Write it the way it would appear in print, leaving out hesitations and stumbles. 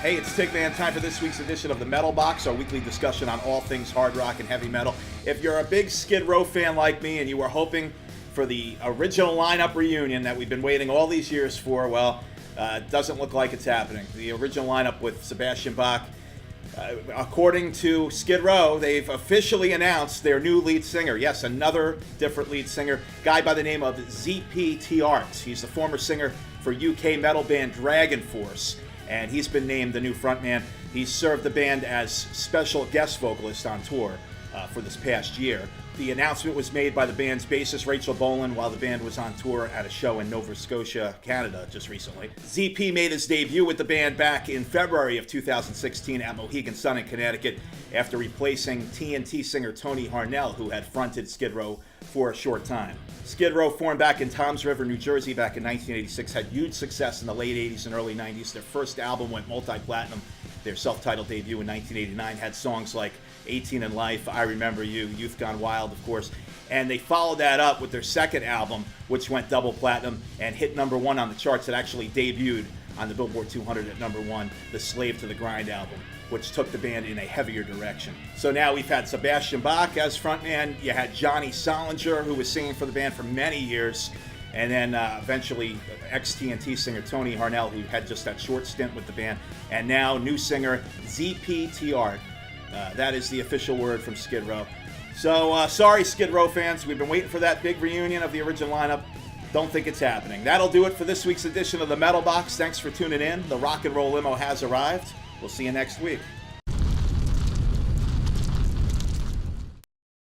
Hey, it's Tigman. Time for this week's edition of the Metal Box, our weekly discussion on all things hard rock and heavy metal. If you're a big Skid Row fan like me and you were hoping for the original lineup reunion that we've been waiting all these years for, well, it doesn't look like it's happening. The original lineup with Sebastian Bach, according to Skid Row, they've officially announced their new lead singer. Yes, another different lead singer, guy by the name of WPDH. He's the former singer for UK metal band Dragon Force, and he's been named the new frontman. He's served the band as special guest vocalist on tour for this past year. The announcement was made by the band's bassist Rachel Bolan while the band was on tour at a show in Nova Scotia, Canada, just recently. ZP made his debut with the band back in February of 2016 at Mohegan Sun in Connecticut after replacing TNT singer Tony Harnell, who had fronted Skid Row for a short time. Skid Row, formed back in Toms River, New Jersey back in 1986, had huge success in the late 80s and early 90s. Their first album went multi-platinum. Their self-titled debut in 1989 had songs like 18 in Life, I Remember You, Youth Gone Wild, of course. And they followed that up with their second album, which went double platinum and hit number one on the charts. It actually debuted on the Billboard 200 at number one, the Slave to the Grind album, which took the band in a heavier direction. So now we've had Sebastian Bach as frontman. You had Johnny Solinger, who was singing for the band for many years. And then eventually ex-TNT singer Tony Harnell, who had just that short stint with the band. And now new singer WPDH. That is the official word from Skid Row. So sorry, Skid Row fans. We've been waiting for that big reunion of the original lineup. Don't think it's happening. That'll do it for this week's edition of the Metal Box. Thanks for tuning in. The rock and roll limo has arrived. We'll see you next week.